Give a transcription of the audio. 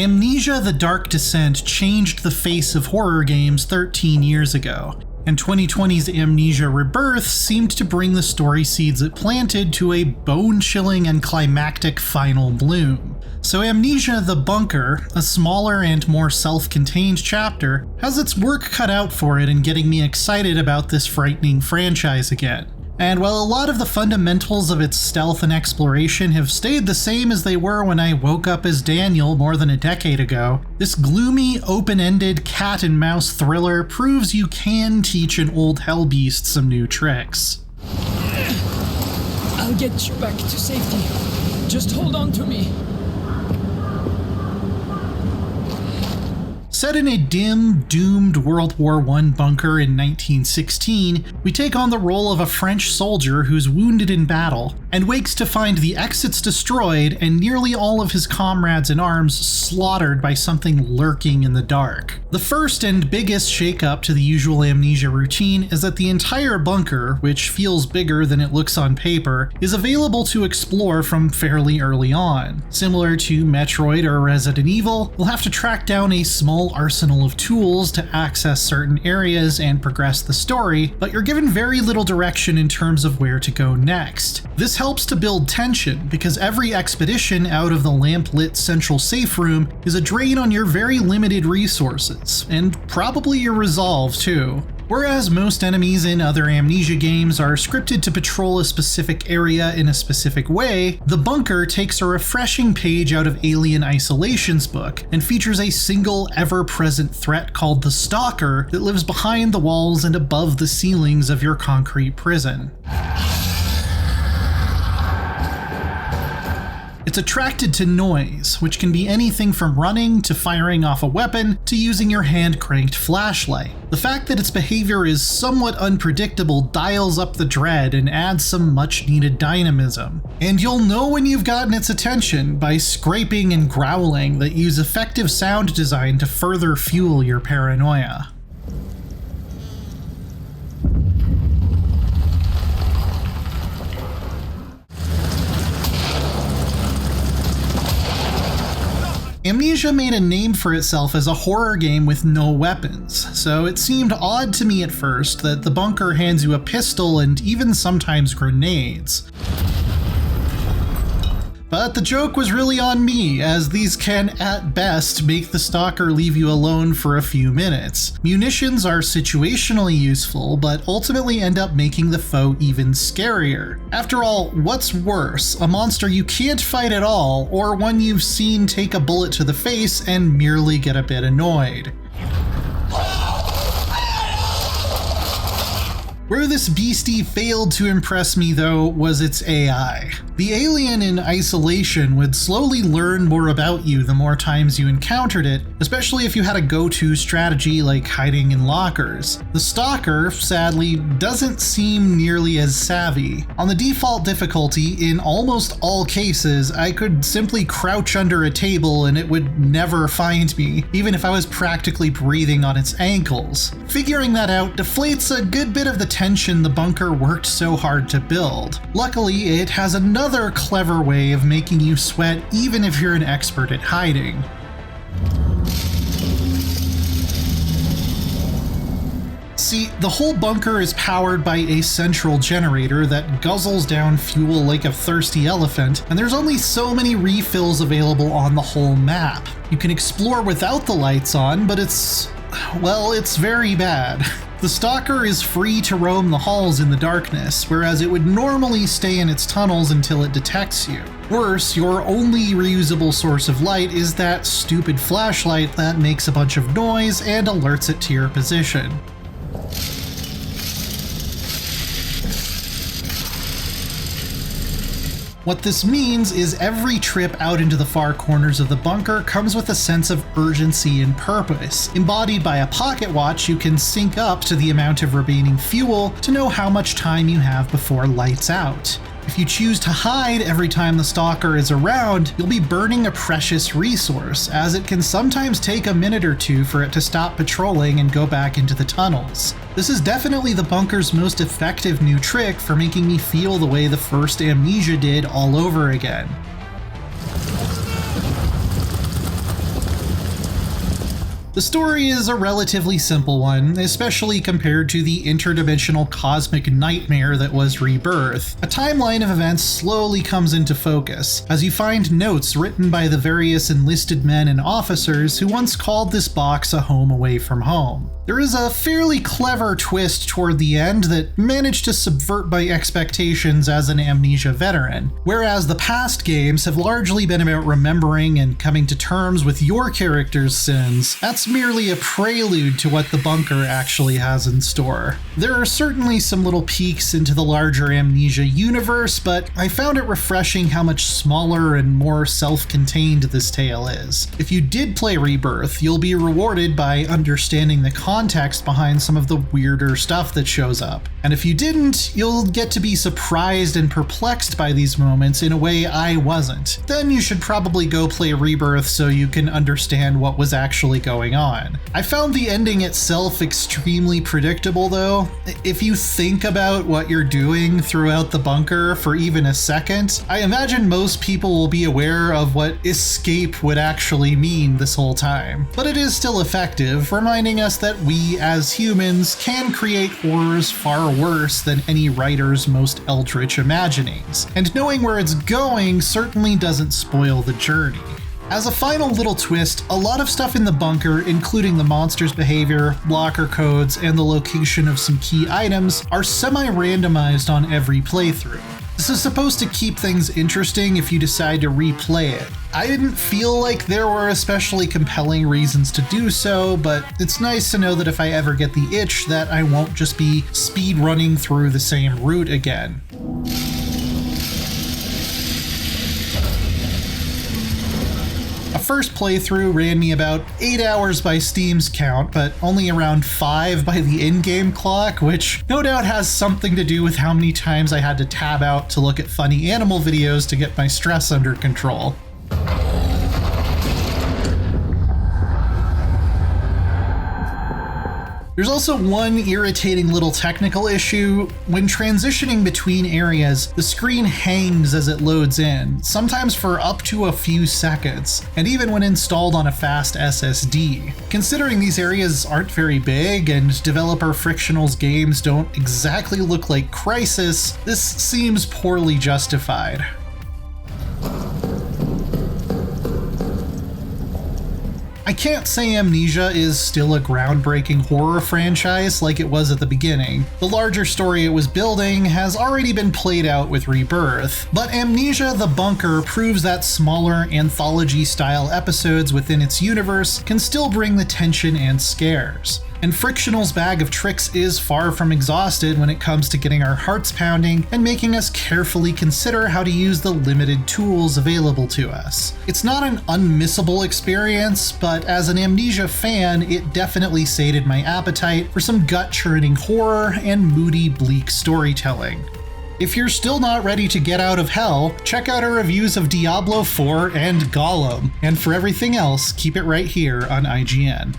Amnesia: The Dark Descent changed the face of horror games 13 years ago, and 2020's Amnesia Rebirth seemed to bring the story seeds it planted to a bone-chilling and climactic final bloom. So Amnesia: The Bunker, a smaller and more self-contained chapter, has its work cut out for it in getting me excited about this frightening franchise again. And while a lot of the fundamentals of its stealth and exploration have stayed the same as they were when I woke up as Daniel more than a decade ago, this gloomy, open-ended cat-and-mouse thriller proves you can teach an old hellbeast some new tricks. I'll get you back to safety. Just hold on to me. Set in a dim, doomed World War I bunker in 1916, we take on the role of a French soldier who's wounded in battle, and wakes to find the exits destroyed and nearly all of his comrades in arms slaughtered by something lurking in the dark. The first and biggest shakeup to the usual Amnesia routine is that the entire bunker, which feels bigger than it looks on paper, is available to explore from fairly early on. Similar to Metroid or Resident Evil, you'll have to track down a small arsenal of tools to access certain areas and progress the story, but you're given very little direction in terms of where to go next. This helps to build tension, because every expedition out of the lamp-lit central safe room is a drain on your very limited resources, and probably your resolve too. Whereas most enemies in other Amnesia games are scripted to patrol a specific area in a specific way, the bunker takes a refreshing page out of Alien Isolation's book and features a single ever-present threat called the Stalker that lives behind the walls and above the ceilings of your concrete prison. It's attracted to noise, which can be anything from running to firing off a weapon to using your hand-cranked flashlight. The fact that its behavior is somewhat unpredictable dials up the dread and adds some much-needed dynamism. And you'll know when you've gotten its attention by scraping and growling that use effective sound design to further fuel your paranoia. Amnesia made a name for itself as a horror game with no weapons, so it seemed odd to me at first that the bunker hands you a pistol and even sometimes grenades. But the joke was really on me, as these can, at best, make the stalker leave you alone for a few minutes. Munitions are situationally useful, but ultimately end up making the foe even scarier. After all, what's worse, a monster you can't fight at all, or one you've seen take a bullet to the face and merely get a bit annoyed? Where this beastie failed to impress me though was its AI. The alien in Isolation would slowly learn more about you the more times you encountered it, especially if you had a go-to strategy like hiding in lockers. The stalker, sadly, doesn't seem nearly as savvy. On the default difficulty, in almost all cases, I could simply crouch under a table and it would never find me, even if I was practically breathing on its ankles. Figuring that out deflates a good bit of the tension the bunker worked so hard to build. Luckily, it has another clever way of making you sweat even if you're an expert at hiding. See, the whole bunker is powered by a central generator that guzzles down fuel like a thirsty elephant, and there's only so many refills available on the whole map. You can explore without the lights on, but it's very bad. The stalker is free to roam the halls in the darkness, whereas it would normally stay in its tunnels until it detects you. Worse, your only reusable source of light is that stupid flashlight that makes a bunch of noise and alerts it to your position. What this means is every trip out into the far corners of the bunker comes with a sense of urgency and purpose. Embodied by a pocket watch, you can sync up to the amount of remaining fuel to know how much time you have before lights out. If you choose to hide every time the stalker is around, you'll be burning a precious resource, as it can sometimes take a minute or two for it to stop patrolling and go back into the tunnels. This is definitely the bunker's most effective new trick for making me feel the way the first Amnesia did all over again. The story is a relatively simple one, especially compared to the interdimensional cosmic nightmare that was Rebirth. A timeline of events slowly comes into focus, as you find notes written by the various enlisted men and officers who once called this box a home away from home. There is a fairly clever twist toward the end that managed to subvert my expectations as an Amnesia veteran. Whereas the past games have largely been about remembering and coming to terms with your character's sins, that's merely a prelude to what the bunker actually has in store. There are certainly some little peeks into the larger Amnesia universe, but I found it refreshing how much smaller and more self-contained this tale is. If you did play Rebirth, you'll be rewarded by understanding the context behind some of the weirder stuff that shows up. And if you didn't, you'll get to be surprised and perplexed by these moments in a way I wasn't. Then you should probably go play Rebirth so you can understand what was actually going on. I found the ending itself extremely predictable though. If you think about what you're doing throughout the bunker for even a second, I imagine most people will be aware of what escape would actually mean this whole time. But it is still effective, reminding us that we as humans can create horrors far worse than any writer's most eldritch imaginings. And knowing where it's going certainly doesn't spoil the journey. As a final little twist, a lot of stuff in the bunker, including the monster's behavior, locker codes, and the location of some key items, are semi-randomized on every playthrough. This is supposed to keep things interesting if you decide to replay it. I didn't feel like there were especially compelling reasons to do so, but it's nice to know that if I ever get the itch that I won't just be speed running through the same route again. A first playthrough ran me about 8 hours by Steam's count, but only around 5 by the in-game clock, which no doubt has something to do with how many times I had to tab out to look at funny animal videos to get my stress under control. There's also one irritating little technical issue. When transitioning between areas, the screen hangs as it loads in, sometimes for up to a few seconds, and even when installed on a fast SSD. Considering these areas aren't very big and developer Frictional's games don't exactly look like Crysis, this seems poorly justified. I can't say Amnesia is still a groundbreaking horror franchise like it was at the beginning. The larger story it was building has already been played out with Rebirth, but Amnesia: The Bunker proves that smaller anthology-style episodes within its universe can still bring the tension and scares. And Frictional's bag of tricks is far from exhausted when it comes to getting our hearts pounding and making us carefully consider how to use the limited tools available to us. It's not an unmissable experience, but as an Amnesia fan, it definitely sated my appetite for some gut-churning horror and moody, bleak storytelling. If you're still not ready to get out of hell, check out our reviews of Diablo 4 and Gollum. And for everything else, keep it right here on IGN.